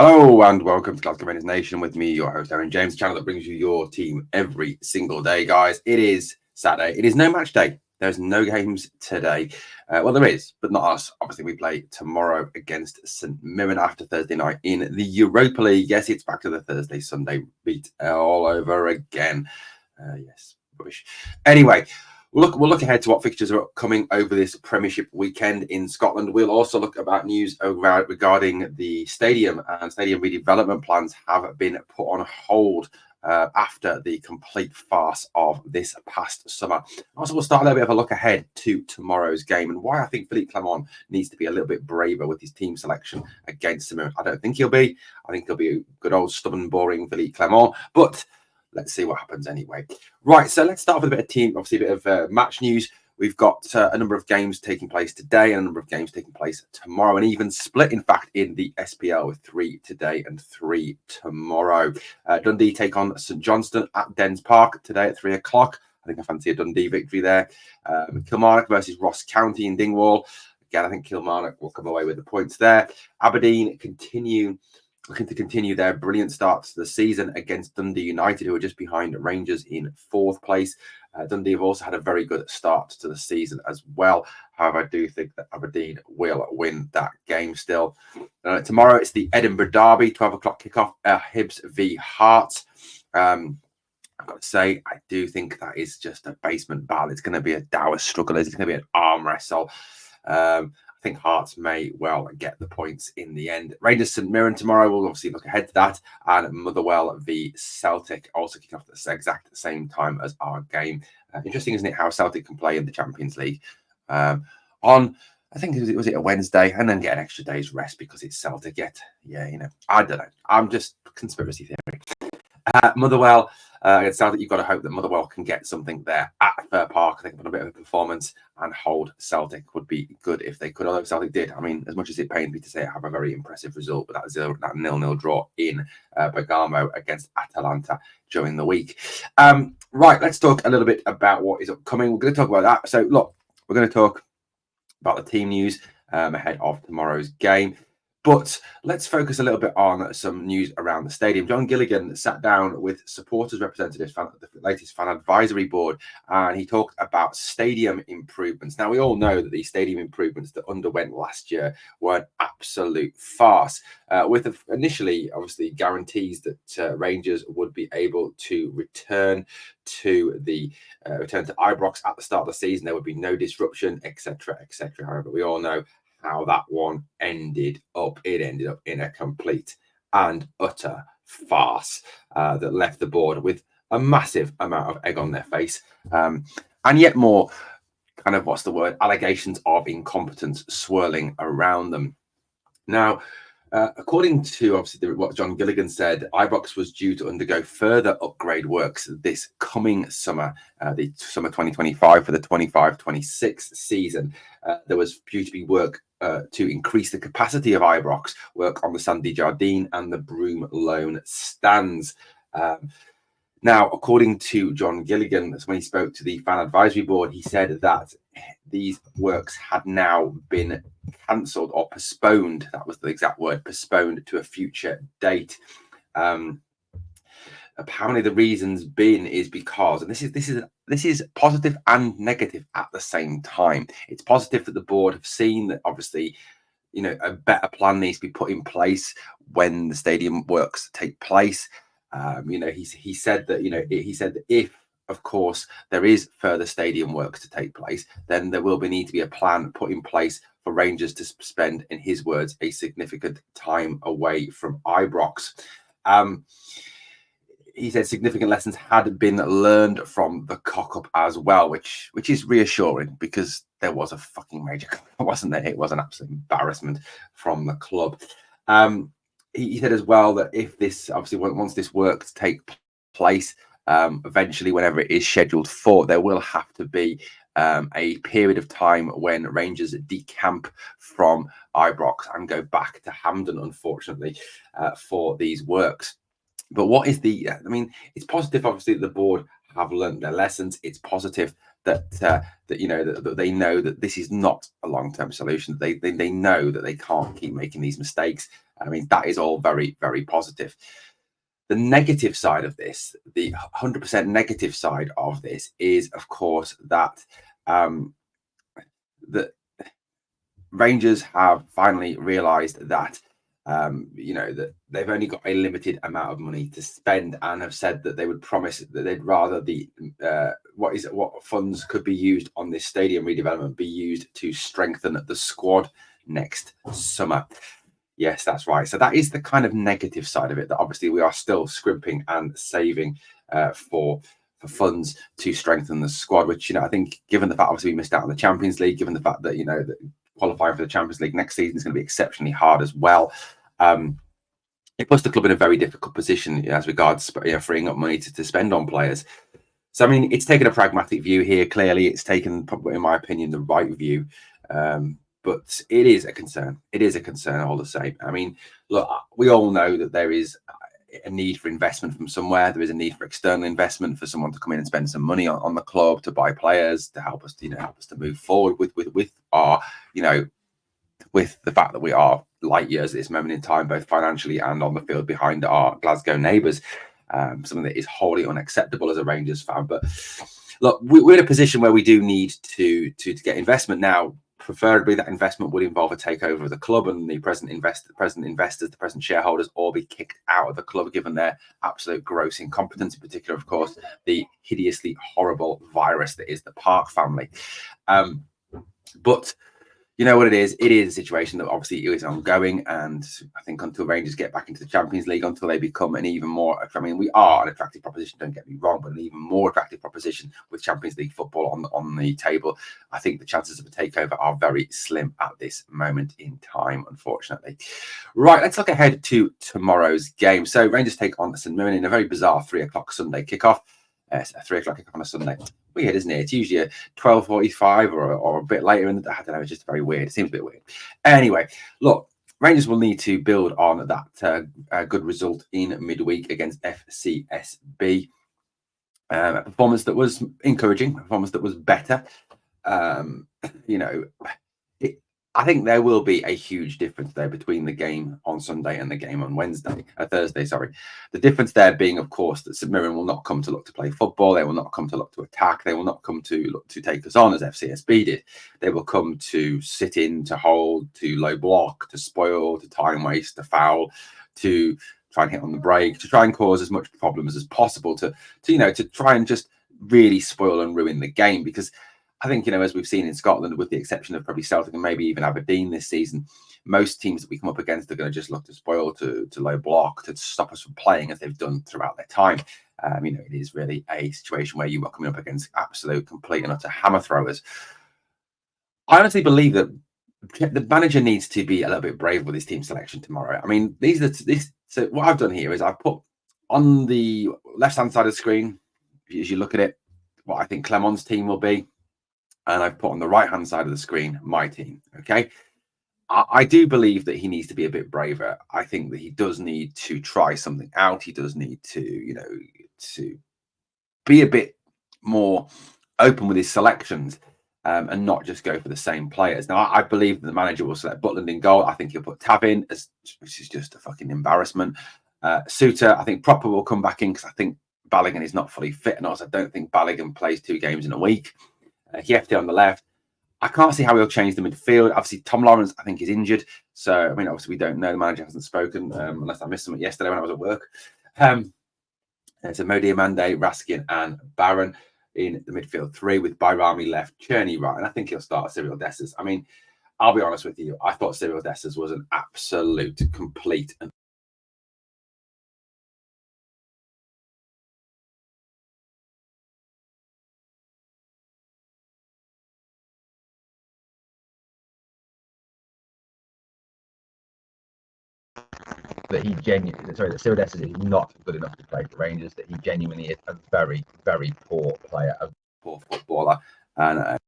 Hello and welcome to Glasgow Rangers Nation with me, your host Aaron James, the channel that brings you your team every single day, guys. It is Saturday. It is no match day. There's no games today. Well, there is, but not us. Obviously, we play tomorrow against St Mirren after Thursday night in the Europa League. Yes, it's back to the Thursday-Sunday beat all over again. Yes, rubbish. Anyway, we'll look ahead to what fixtures are coming over this Premiership weekend in Scotland. We'll also look about news regarding the stadium, and stadium redevelopment plans have been put on hold after the complete farce of this past summer. Also, we'll start a little bit of a look ahead to tomorrow's game and why I think Philippe Clement needs to be a little bit braver with his team selection against Mirren. I don't think he'll be. I think he'll be a good old stubborn, boring Philippe Clement, but let's see what happens anyway. Right, so let's start with a bit of team, obviously a bit of match news. We've got a number of games taking place today and a number of games taking place tomorrow, and even split, in fact, in the SPL with 3 today and 3 tomorrow. Dundee take on St Johnstone at Dens Park today at 3 o'clock. I think I fancy a Dundee victory there. Kilmarnock versus Ross County in Dingwall. Again, I think Kilmarnock will come away with the points there. Aberdeen looking to continue their brilliant start to the season against Dundee United, who are just behind Rangers in 4th place. Dundee have also had a very good start to the season as well. However, I do think that Aberdeen will win that game still. Tomorrow, it's the Edinburgh Derby, 12 o'clock kickoff, Hibs v Hearts. I've got to say, I do think that is just a basement battle. It's going to be a dour struggle. It's going to be an arm wrestle. I think Hearts may well get the points in the end. Rangers St Mirren tomorrow. We'll obviously look ahead to that. And Motherwell v Celtic also kicking off at the exact same time as our game. Interesting, isn't it, how Celtic can play in the Champions League on, I think, was it a Wednesday, and then get an extra day's rest because it's Celtic yet. Yeah, I don't know. I'm just conspiracy theory. Motherwell against Celtic, you've got to hope that Motherwell can get something there at Fir Park. I think put a bit of a performance and hold Celtic would be good if they could. Although Celtic did, I mean, as much as it pains me to say it, have a very impressive result, but that was that 0-0 draw in Bergamo against Atalanta during the week. Right, let's talk a little bit about what is upcoming. We're going to talk about that. So, look, we're going to talk about the team news ahead of tomorrow's game. But let's focus a little bit on some news around the stadium. John Gilligan sat down with supporters representatives, the latest fan advisory board, and he talked about stadium improvements. Now, we all know that these stadium improvements that underwent last year were an absolute farce, with initially, obviously, guarantees that Rangers would be able to return to Ibrox at the start of the season. There would be no disruption, etc., etc. However, we all know how that one ended up. It ended up in a complete and utter farce that left the board with a massive amount of egg on their face, and yet more kind of, allegations of incompetence swirling around them. Now, according to obviously what John Gilligan said, Ibrox was due to undergo further upgrade works this coming summer, the summer 2025 for the 25-26 season. There was due to be work to increase the capacity of Ibrox, work on the Sandy Jardine and the Broom Loan stands. Now, according to John Gilligan, when he spoke to the fan advisory board, he said that these works had now been cancelled or postponed. That was the exact word, postponed to a future date. Apparently, the reasons been is because, and this is positive and negative at the same time. It's positive that the board have seen that obviously, a better plan needs to be put in place when the stadium works take place. He said that if, of course, there is further stadium work to take place, then there will need to be a plan put in place for Rangers to spend, in his words, a significant time away from Ibrox. He said significant lessons had been learned from the cock-up as well, which is reassuring because there was a fucking major, wasn't there? It was an absolute embarrassment from the club. He said as well that if this, obviously, once this work to take place, eventually, whenever it is scheduled for, there will have to be a period of time when Rangers decamp from Ibrox and go back to Hampden, unfortunately, for these works. But what is it's positive, obviously, that the board have learned their lessons. It's positive that that they know that this is not a long-term solution. They know that they can't keep making these mistakes. I mean, that is all very, very positive. The negative side of this, the 100% negative side of this, is of course that that Rangers have finally realised that that they've only got a limited amount of money to spend, and have said that they would promise that they'd rather the what funds could be used on this stadium redevelopment be used to strengthen the squad next summer. Yes, that's right. So that is the kind of negative side of it. That obviously we are still scrimping and saving for funds to strengthen the squad. Which I think, given the fact obviously we missed out on the Champions League, given the fact that that qualifying for the Champions League next season is going to be exceptionally hard as well. It puts the club in a very difficult position as regards freeing up money to spend on players. So I mean, it's taken a pragmatic view here. Clearly, it's taken, probably, in my opinion, the right view. But it is a concern. It is a concern all the same. I mean, look, we all know that there is a need for investment from somewhere. There is a need for external investment, for someone to come in and spend some money on the club, to buy players, to help us, help us to move forward with our, with the fact that we are light years at this moment in time, both financially and on the field, behind our Glasgow neighbours. Something that is wholly unacceptable as a Rangers fan. But look, we're in a position where we do need to get investment now. Preferably, that investment would involve a takeover of the club, and the present investors, the present shareholders, all be kicked out of the club, given their absolute gross incompetence. In particular, of course, the hideously horrible virus that is the Park family. But you know what it is? It is a situation that obviously is ongoing, and I think until Rangers get back into the Champions League, until they become an even more, I mean, we are an attractive proposition, don't get me wrong, but an even more attractive proposition with Champions League football on the table. I think the chances of a takeover are very slim at this moment in time, unfortunately. Right, let's look ahead to tomorrow's game. So Rangers take on St Mirren in a very bizarre 3:00 Sunday kickoff. A 3:00 kickoff on a Sunday. Weird, isn't it? It's usually a 12:45 or a bit later. I don't know. It's just very weird. It seems a bit weird. Anyway, look, Rangers will need to build on that good result in midweek against FCSB. A performance that was encouraging, a performance that was better. I think there will be a huge difference there between the game on Sunday and the game on Thursday. Sorry, the difference there being, of course, that St Mirren will not come to look to play football. They will not come to look to attack. They will not come to look to take us on as FCSB did. They will come to sit in, to hold, to low block, to spoil, to time waste, to foul, to try and hit on the break, to try and cause as much problems as possible, to try and just really spoil and ruin the game. Because I think, as we've seen in Scotland, with the exception of probably Celtic and maybe even Aberdeen this season, most teams that we come up against are going to just look to spoil, to low block, to stop us from playing, as they've done throughout their time. It is really a situation where you are coming up against absolute, complete and utter hammer throwers. I honestly believe that the manager needs to be a little bit brave with his team selection tomorrow. I mean, so what I've done here is I've put on the left-hand side of the screen, as you look at it, what I think Clement's team will be. And I've put on the right-hand side of the screen my team. Okay, I do believe that he needs to be a bit braver. I think that he does need to try something out. He does need to, to be a bit more open with his selections, and not just go for the same players. Now, I believe that the manager will select Butland in goal. I think he'll put Tav in, which is just a fucking embarrassment. Suter, I think Proper will come back in, because I think Balogun is not fully fit, and also I don't think Balogun plays 2 games in a week. Hiefte on the left. I can't see how he'll change the midfield. Obviously, Tom Lawrence, I think, is injured. So, I mean, obviously, we don't know. The manager hasn't spoken, unless I missed something yesterday when I was at work. So Mo Diamande, Raskin and Barron in the midfield 3, with Bayrami left, Cherney right. And I think he'll start Cyril Dessers. I mean, I'll be honest with you. I thought Cyril Dessers was an absolute, complete and that Cyril Dessers is not good enough to play for Rangers, that he genuinely is a very, very poor player, a poor footballer. And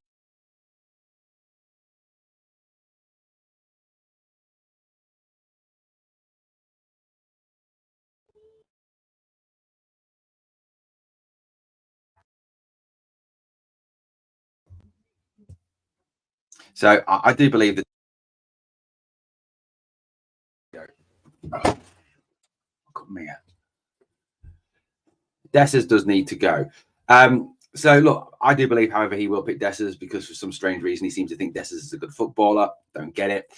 So I do believe that. Oh, come here. Dessers does need to go. So look, I do believe, however, he will pick Dessers because for some strange reason he seems to think Dessers is a good footballer. Don't get it.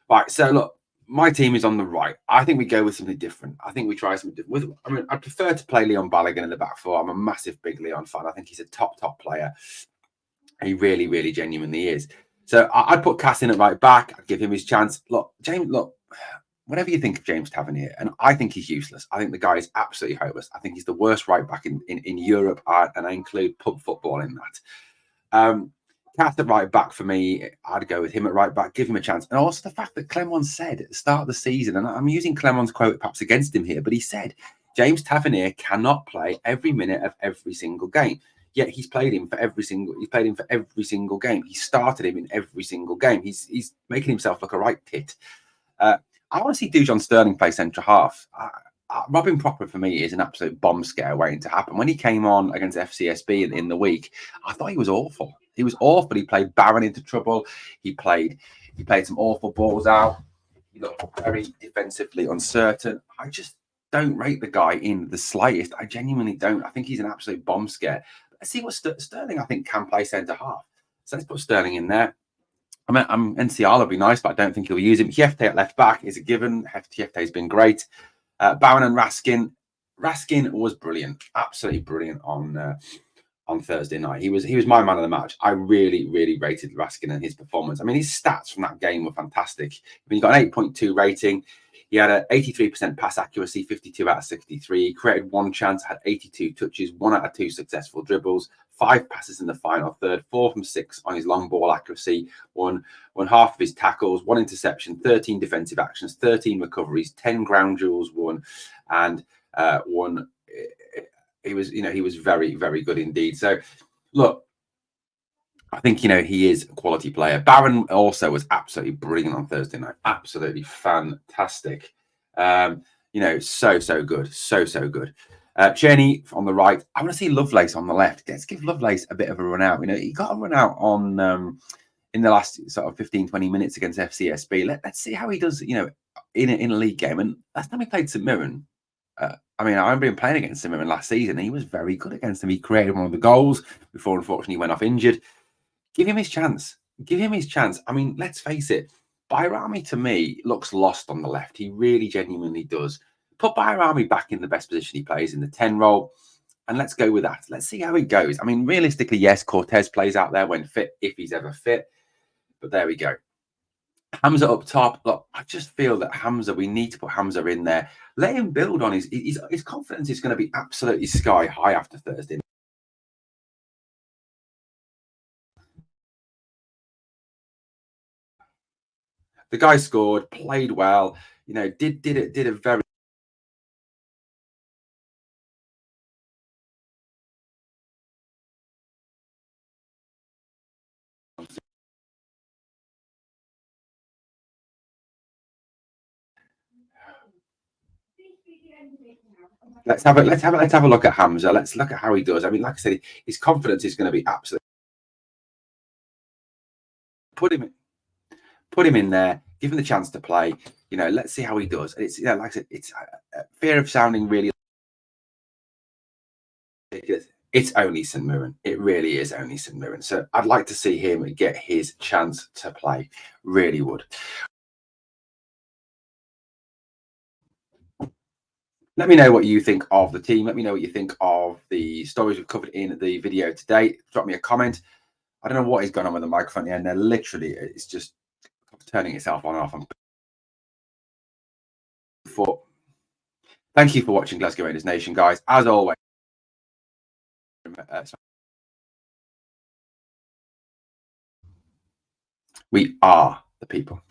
Right. So look, my team is on the right. I think we go with something different. I think we try something different. I mean, I prefer to play Leon Balogun in the back four. I'm a massive big Leon fan. I think he's a top player. He really, really genuinely is. So I'd put Cass in at right back. I'd give him his chance. Look, James, look, whatever you think of James Tavernier, and I think he's useless. I think the guy is absolutely hopeless. I think he's the worst right back in Europe, and I include pub football in that. Cass at right back for me, I'd go with him at right back, give him a chance. And also the fact that Clemens said at the start of the season, and I'm using Clemens' quote perhaps against him here, but he said James Tavernier cannot play every minute of every single game. Yet he's played him for every single game. He started him in every single game. He's making himself look a right tit. I want to see Dujon Sterling play centre half. Robin Proper for me is an absolute bomb scare waiting to happen. When he came on against FCSB in the week, I thought he was awful. He was awful. He played Barron into trouble. He played some awful balls out. He looked very defensively uncertain. I just don't rate the guy in the slightest. I genuinely don't. I think he's an absolute bomb scare. Let's see what Sterling, I think, can play centre half. So let's put Sterling in there. I mean, NCR will be nice, but I don't think he'll use him. Hiefte at left back is a given. Hiefte's been great. Barron and Raskin. Raskin was brilliant, absolutely brilliant on Thursday night. He was my man of the match. I really, really rated Raskin and his performance. I mean, his stats from that game were fantastic. I mean, he got an 8.2 rating. He had an 83% pass accuracy, 52 out of 63. He created one chance, had 82 touches, 1 out of 2 successful dribbles, 5 passes in the final third, 4 from 6 on his long ball accuracy, won half of his tackles, 1 interception, 13 defensive actions, 13 recoveries, 10 ground duels won, and won. He was very, very good indeed. So, look, I think, he is a quality player. Barron also was absolutely brilliant on Thursday night. Absolutely fantastic. So good. So good. Cheney on the right. I want to see Lovelace on the left. Let's give Lovelace a bit of a run out. He got a run out on in the last sort of 15, 20 minutes against FCSB. Let's see how he does, in a league game. And last time he played St Mirren, I remember him playing against St Mirren last season. He was very good against them. He created one of the goals before, unfortunately, he went off injured. Give him his chance. Give him his chance. I mean, let's face it. Bayrami, to me, looks lost on the left. He really genuinely does. Put Bayrami back in the best position he plays, in the 10 role, and let's go with that. Let's see how it goes. I mean, realistically, yes, Cortez plays out there when fit, if he's ever fit. But there we go. Hamza up top. Look, I just feel that Hamza, we need to put Hamza in there. Let him build on his confidence is going to be absolutely sky high after Thursday. The guy scored, played well, did a very. Let's have a look at Hamza. Let's look at how he does. I mean, like I said, his confidence is going to be absolute. Put him in there. Give him the chance to play. Let's see how he does. It's like I said, it's fear of sounding really ridiculous. It's only St Mirren. It really is only St Mirren. So I'd like to see him get his chance to play. Really would. Let me know what you think of the team. Let me know what you think of the stories we've covered in the video today. Drop me a comment. I don't know what is going on with the microphone at the end there. Literally, it's just turning itself on and off. Thank you for watching Glasgow Rangers Nation, guys. As always, we are the people.